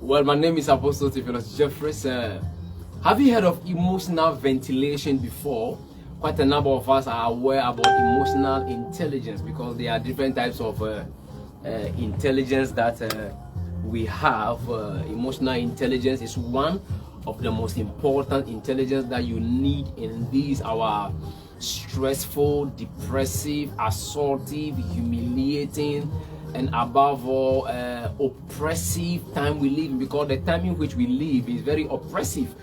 Well, my name is Apostle Theophilus Jeffries. Have you heard of emotional ventilation before? Quite a number of us are aware about emotional intelligence because there are different types of intelligence that we have. Emotional intelligence is one of the most important intelligence that you need in these our stressful, depressive, assaultive, humiliating, and above all oppressive time we live in, because the time in which we live is very oppressive.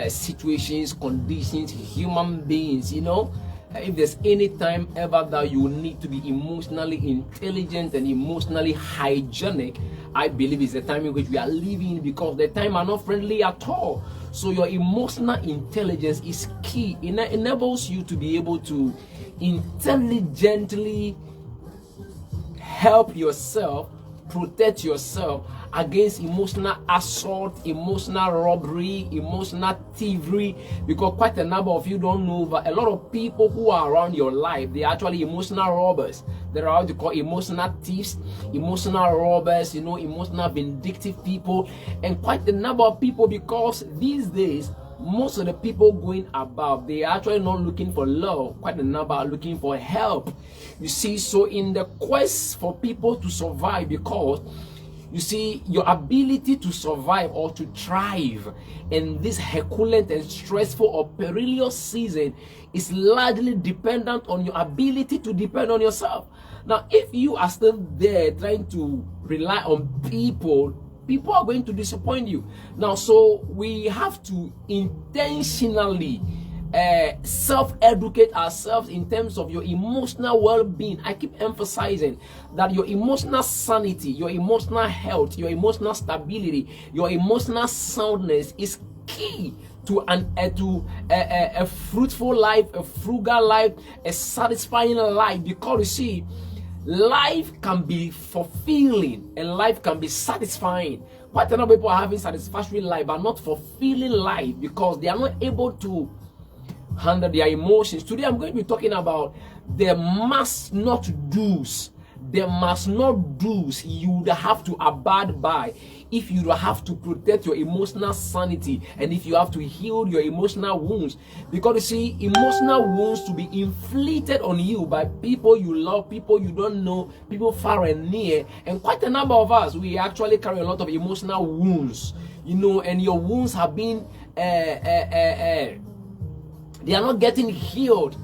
Situations, conditions, human beings, you know. If there's any time ever that you need to be emotionally intelligent and emotionally hygienic, I believe it's the time in which we are living, because the time are not friendly at all. So your emotional intelligence is key. It enables you to be able to intelligently help yourself, protect yourself against emotional assault, emotional robbery, emotional thievery, because quite a number of you don't know, but a lot of people who are around your life, they are actually emotional robbers. There are what you call emotional thieves, emotional robbers, you know, emotional vindictive people, and quite a number of people, because these days most of the people going about, they are actually not looking for love. Quite a number are looking for help. You see, so in the quest for people to survive, because you see, your ability to survive or to thrive in this herculent and stressful or perilous season is largely dependent on your ability to depend on yourself. Now, if you are still there trying to rely on people, people are going to disappoint you. Now, so we have to intentionally self-educate ourselves in terms of your emotional well-being. I keep emphasizing that your emotional sanity, your emotional health, your emotional stability, your emotional soundness is key to a fruitful life, a frugal life, a satisfying life. Because you see, life can be fulfilling and life can be satisfying. Quite a number of people are having satisfactory life but not fulfilling life because they are not able to handle their emotions. Today I'm going to be talking about the must not do's. The must not do's you would have to abide by if you have to protect your emotional sanity and if you have to heal your emotional wounds. Because you see, emotional wounds to be inflicted on you by people you love, people you don't know, people far and near, and quite a number of us, we actually carry a lot of emotional wounds, you know, and your wounds have been they are not getting healed.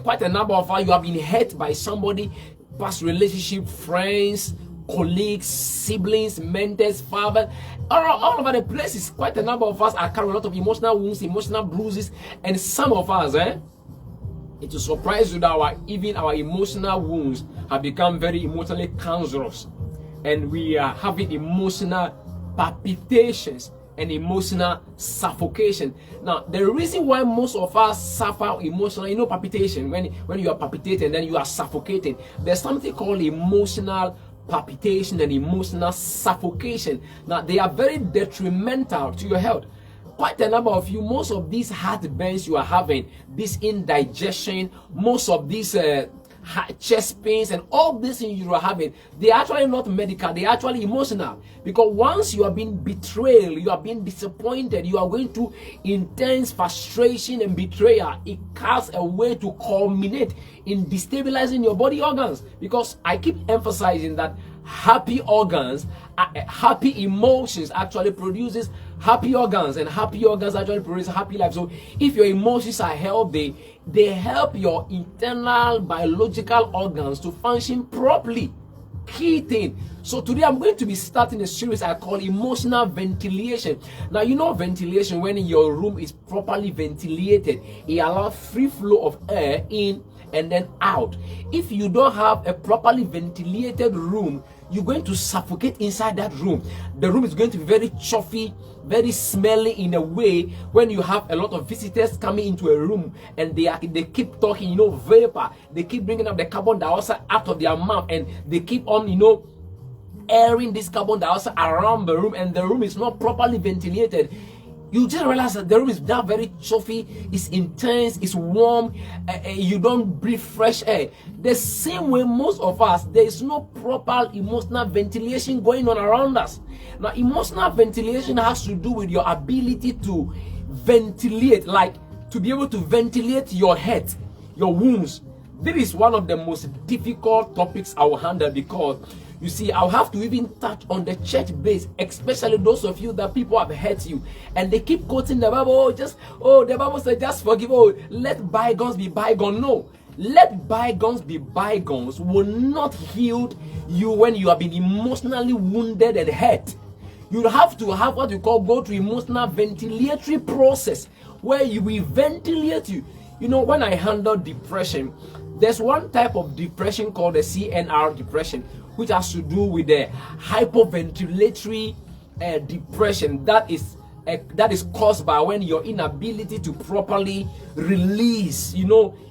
Quite a number of us, you have been hurt by somebody, past relationship, friends, colleagues, siblings, mentors, fathers, all over the places. Quite a number of us are carrying a lot of emotional wounds, emotional bruises, and some of us, it will surprise you that even our emotional wounds have become very emotionally cancerous, and we are having emotional palpitations and emotional suffocation. Now, the reason why most of us suffer emotional, palpitation, when you are palpitating, then you are suffocating. There's something called emotional palpitation and emotional suffocation. Now, they are very detrimental to your health. Quite a number of you, most of these heartburns you are having, this indigestion, most of these chest pains and all these things you are having, they are actually not medical, they are actually emotional. Because once you are being betrayed, you are being disappointed, you are going through intense frustration and betrayal, it casts a way to culminate in destabilizing your body organs. Because I keep emphasizing that happy organs, happy emotions actually produces happy organs, and happy organs actually produce happy life. So if your emotions are healthy, they help your internal biological organs to function properly. Key thing. So today I'm going to be starting a series I call emotional ventilation. Now, ventilation, when your room is properly ventilated, it allows free flow of air in and then out. If you don't have a properly ventilated room, you're going to suffocate inside that room. The room is going to be very chuffy, very smelly in a way. When you have a lot of visitors coming into a room and they keep talking, vapor, they keep bringing up the carbon dioxide out of their mouth, and they keep on, airing this carbon dioxide around the room, and the room is not properly ventilated. You just realize that the room is now very chuffy, it's intense, it's warm, you don't breathe fresh air. The same way most of us, there is no proper emotional ventilation going on around us. Now, emotional ventilation has to do with your ability to ventilate, like to be able to ventilate your head, your wounds. This is one of the most difficult topics I will handle, because you see, I'll have to even touch on the church base, especially those of you that people have hurt you, and they keep quoting the Bible. The Bible says just forgive. Let bygones be bygones. No, let bygones be bygones will not heal you when you have been emotionally wounded and hurt. You have to have what you call go through emotional ventilatory process, where you will ventilate you. When I handle depression, there's one type of depression called the CNR depression, which has to do with the hyperventilatory depression that is caused by when your inability to properly release,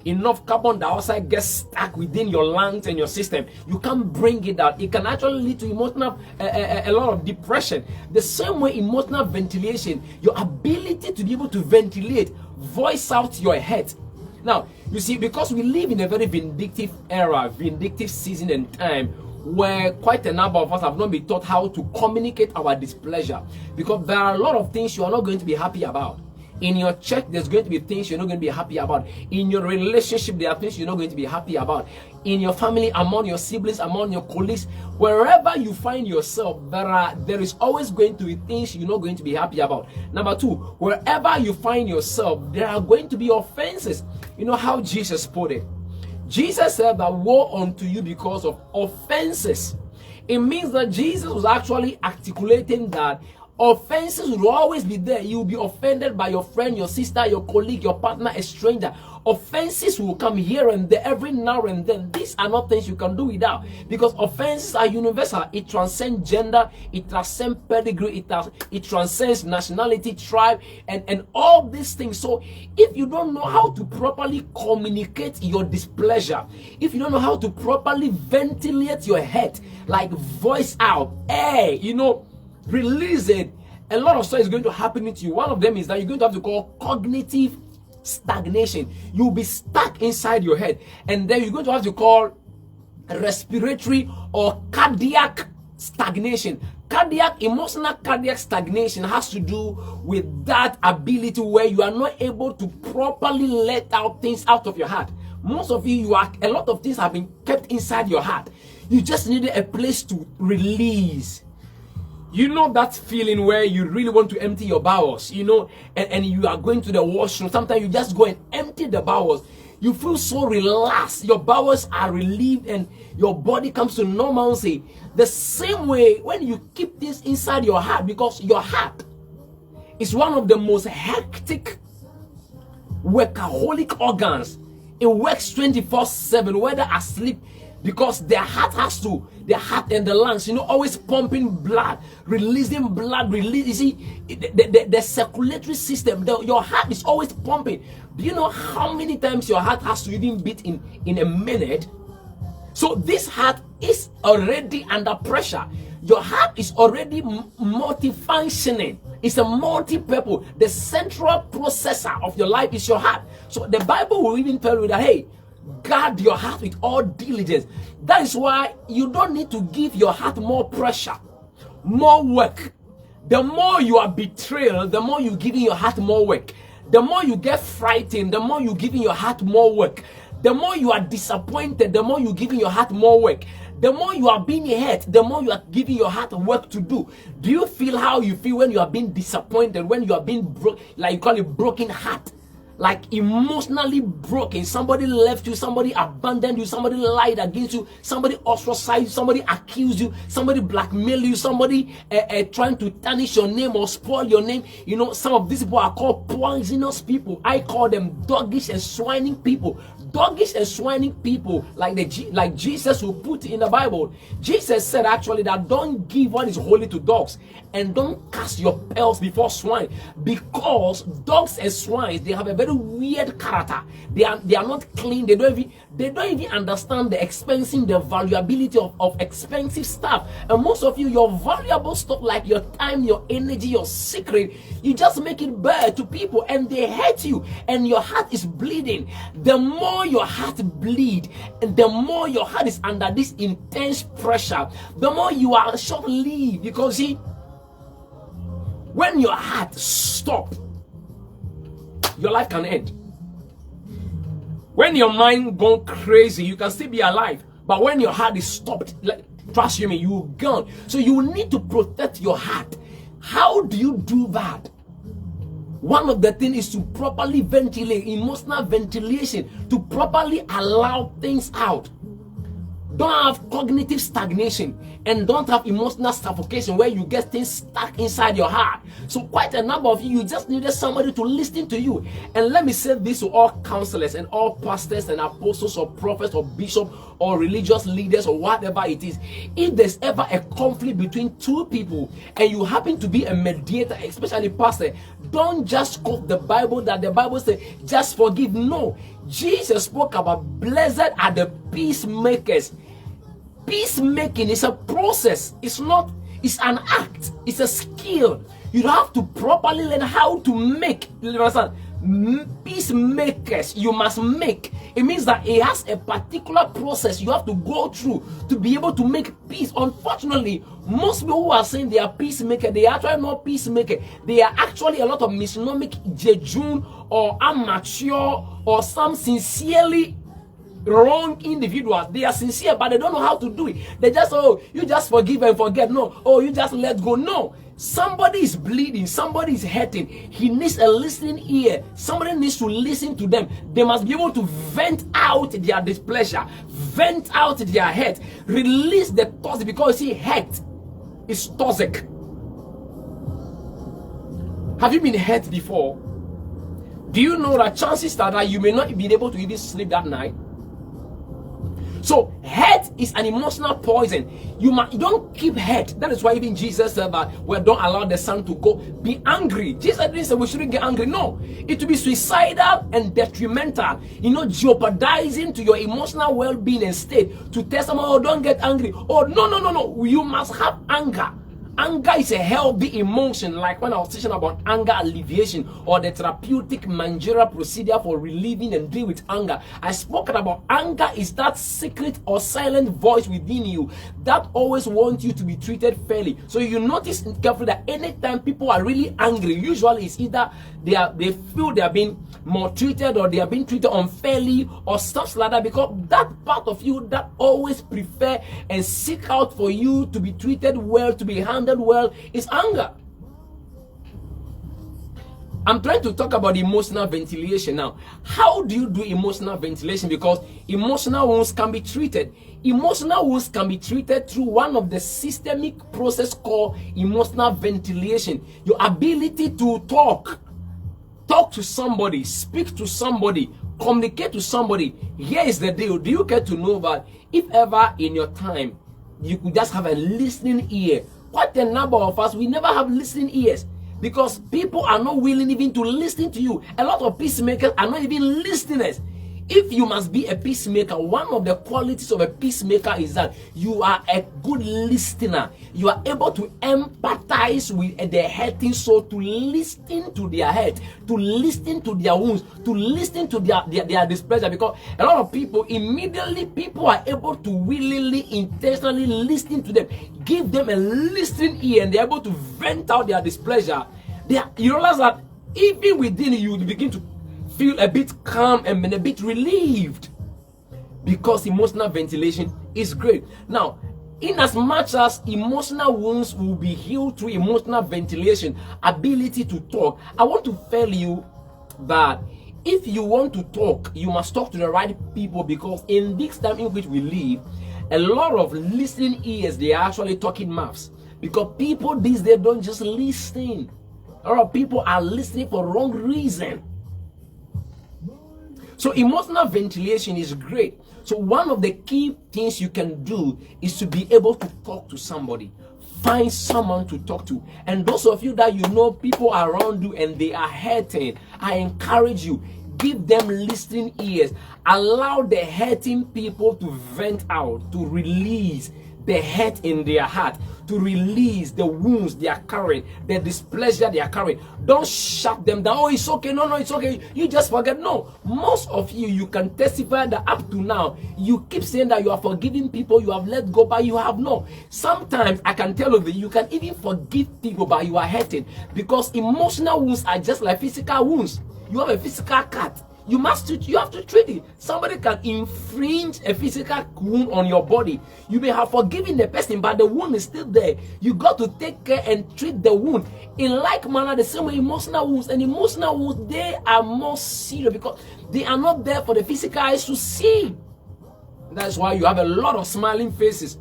enough carbon dioxide gets stuck within your lungs and your system. You can't bring it out. It can actually lead to emotional, a lot of depression. The same way emotional ventilation, your ability to be able to ventilate, voice out your head. Now, you see, because we live in a very vindictive era, vindictive season and time, where quite a number of us have not been taught how to communicate our displeasure, because there are a lot of things you are not going to be happy about. In your church, there's going to be things you're not going to be happy about. In your relationship, there are things you're not going to be happy about. In your family, among your siblings, among your colleagues, wherever you find yourself, there is always going to be things you're not going to be happy about. Number two, wherever you find yourself, there are going to be offenses. You know how Jesus put it? Jesus said that woe unto you because of offenses. It means that Jesus was actually articulating that offenses will always be there. You will be offended by your friend, your sister, your colleague, your partner, a stranger. Offenses will come here and there every now and then. These are not things you can do without, because offenses are universal. It transcends gender, it transcends pedigree, it transcends nationality, tribe, and all these things. So if you don't know how to properly communicate your displeasure, if you don't know how to properly ventilate your head, like voice out, release it, a lot of stuff is going to happen to you. One of them is that you're going to have to call cognitive stagnation. You'll be stuck inside your head, and then you're going to have to call respiratory or cardiac stagnation. Emotional cardiac stagnation has to do with that ability where you are not able to properly let out things out of your heart. Most of you a lot of things have been kept inside your heart. You just needed a place to release. You know that feeling where you really want to empty your bowels, and you are going to the washroom. Sometimes you just go and empty the bowels. You feel so relaxed. Your bowels are relieved and your body comes to normalcy. The same way when you keep this inside your heart, because your heart is one of the most hectic, workaholic organs. It works 24/7, whether asleep, because the heart and the lungs, always pumping blood, releasing blood, you see, the circulatory system, your heart is always pumping. Do you know how many times your heart has to even beat in a minute? So this heart is already under pressure. Your heart is already multifunctioning. It's a multi-purpose. The central processor of your life is your heart. So the Bible will even tell you that, hey, guard your heart with all diligence. That is why you don't need to give your heart more pressure, more work. The more you are betrayed, the more you're giving your heart more work. The more you get frightened, the more you're giving your heart more work. The more you are disappointed, the more you're giving your heart more work. The more you are being hurt, the more you are giving your heart work to do. Do you feel how you feel when you are being disappointed, when you are being like you call it broken heart? Like emotionally broken. Somebody left you, somebody abandoned you, somebody lied against you, somebody ostracized you, somebody accused you, somebody blackmailed you, somebody trying to tarnish your name or spoil your name. Some of these people are called poisonous people. I call them doggish and swining people. Doggish and swining people, like Jesus will put in the Bible. Jesus said actually that don't give what is holy to dogs, and don't cast your pearls before swine, because dogs and swine, they have a very weird character. They are not clean. They don't even understand the expensing, the valuability of expensive stuff. And most of you, your valuable stuff like your time, your energy, your secret, you just make it bare to people and they hate you and your heart is bleeding. The more your heart bleed and the more your heart is under this intense pressure, the more you are short-lived. Because see, when your heart stops, your life can end. When your mind gone crazy, you can still be alive. But when your heart is stopped, trust me, you're gone. So you need to protect your heart. How do you do that? One of the things is to properly ventilate, emotional ventilation, to properly allow things out. Don't have cognitive stagnation and don't have emotional suffocation where you get things stuck inside your heart. So quite a number of you just needed somebody to listen to you. And let me say this to all counselors and all pastors and apostles or prophets or bishops or religious leaders or whatever it is. If there's ever a conflict between two people and you happen to be a mediator, especially pastor, don't just quote the Bible that the Bible says just forgive. No, Jesus spoke about blessed are the peacemakers. Peacemaking is a process. It's an act. It's a skill. You have to properly learn how to make. You understand? Peacemakers, you must make. It means that it has a particular process you have to go through to be able to make peace. Unfortunately, most people who are saying they are peacemaker, they are actually not peacemaker. They are actually a lot of misonomic jejun or amateur or some sincerely wrong individuals. They are sincere, but they don't know how to do it. They just, oh, you just forgive and forget. No, oh, you just let go. No. Somebody is bleeding, somebody is hurting. He needs a listening ear. Somebody needs to listen to them. They must be able to vent out their displeasure, vent out their hurt, release the toxic, because see, hurt is toxic. Have you been hurt before? Do you know that chances are that you may not be able to even sleep that night? So hate is an emotional poison. You don't keep hate. That is why even Jesus said that, well, don't allow the sun to go. Be angry. Jesus didn't say we shouldn't get angry. No, it will be suicidal and detrimental. Jeopardizing to your emotional well-being and state. To tell someone, oh, don't get angry. Oh, no. You must have anger. Anger is a healthy emotion, like when I was teaching about anger alleviation or the therapeutic managerial procedure for relieving and dealing with anger. I spoke about anger is that secret or silent voice within you that always wants you to be treated fairly. So you notice carefully that anytime people are really angry, usually it's either they feel they are being maltreated or they are being treated unfairly or stuff like that, because that part of you that always prefer and seek out for you to be treated well, to be handled well, is anger. I'm trying to talk about emotional ventilation now. How do you do emotional ventilation? Because emotional wounds can be treated. Emotional wounds can be treated through one of the systemic process called emotional ventilation. Your ability to talk to somebody, speak to somebody, communicate to somebody. Here is the deal. Do you get to know that if ever in your time you could just have a listening ear? Quite a number of us, we never have listening ears because people are not willing even to listen to you. A lot of peacemakers are not even listeners. If you must be a peacemaker, one of the qualities of a peacemaker is that you are a good listener. You are able to empathize with the hurting soul, to listen to their hurt, to listen to their wounds, to listen to their displeasure. Because a lot of people, immediately people are able to willingly, intentionally listen to them, give them a listening ear, and they're able to vent out their displeasure. You realize that even within you begin to feel a bit calm and a bit relieved because emotional ventilation is great. Now, in as much as emotional wounds will be healed through emotional ventilation, ability to talk, I want to tell you that if you want to talk, you must talk to the right people, because in this time in which we live, a lot of listening ears, they are actually talking mouths, because people these days don't just listen. A lot of people are listening for wrong reason. So emotional ventilation is great. So one of the key things you can do is to be able to talk to somebody. Find someone to talk to. And those of you that you know people around you and they are hurting, I encourage you, give them listening ears. Allow the hurting people to vent out, to release the hurt in their heart, to release the wounds they are carrying, the displeasure they are carrying. Don't shut them down. Oh, it's okay. No, it's okay. You just forget. No. Most of you can testify that up to now, you keep saying that you are forgiving people, you have let go, but you have not. Sometimes I can tell you, you can even forgive people, but you are hurting, because emotional wounds are just like physical wounds. You have a physical cut. You have to treat it. Somebody can infringe a physical wound on your body. You may have forgiven the person, but the wound is still there. You got to take care and treat the wound. In like manner, the same way emotional wounds. And emotional wounds, they are more serious because they are not there for the physical eyes to see. That's why you have a lot of smiling faces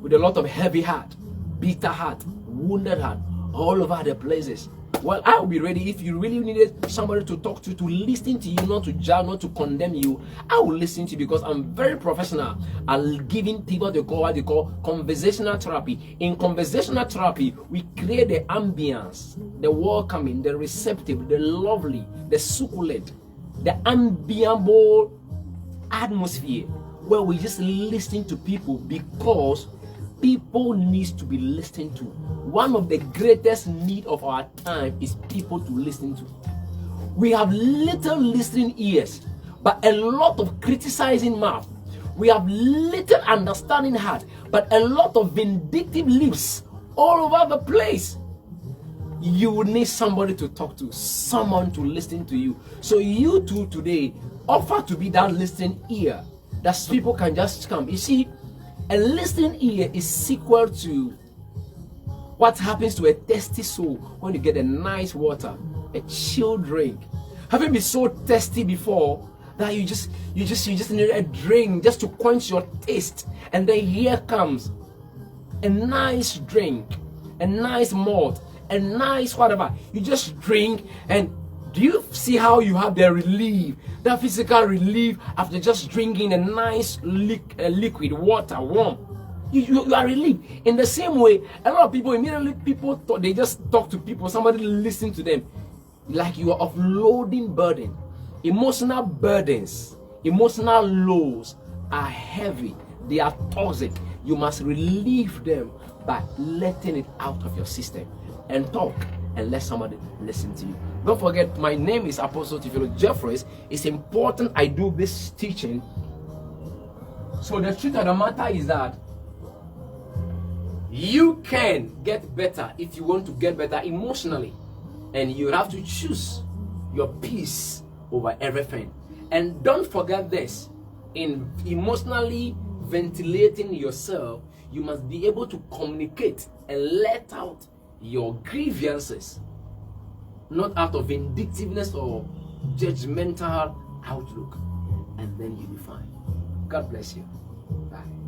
with a lot of heavy heart, bitter heart, wounded heart, all over the places. Well, I'll be ready. If you really needed somebody to talk to listen to you, not to judge, not to condemn you, I will listen to you, because I'm very professional at giving people what they call conversational therapy. In conversational therapy, we create the ambience, the welcoming, the receptive, the lovely, the succulent, the amiable atmosphere where we just listen to people, because people need to be listened to. One of the greatest need of our time is people to listen to. We have little listening ears, but a lot of criticizing mouth. We have little understanding heart, but a lot of vindictive lips all over the place. You will need somebody to talk to, someone to listen to you. So you too today offer to be that listening ear that people can just come. You see, a listening ear is sequel to what happens to a thirsty soul when you get a nice water, a chilled drink. Have you been so thirsty before that you just need a drink just to quench your thirst? And then here comes a nice drink, a nice malt, a nice whatever. You just drink, and do you see how you have the relief, that physical relief after just drinking a nice liquid water, warm? You are relieved. In the same way, a lot of people, immediately people thought they just talk to people, somebody listen to them, like you are offloading burden. Emotional burdens, emotional loads are heavy, they are toxic. You must relieve them by letting it out of your system and talk and let somebody listen to you. Don't forget, my name is Apostle Theophilus Jeffries. It's important I do this teaching. So the truth of the matter is that you can get better if you want to get better emotionally, and you have to choose your peace over everything. And don't forget this: in emotionally ventilating yourself, you must be able to communicate and let out your grievances not out of vindictiveness or judgmental outlook, and then you'll be fine. God bless you. Bye.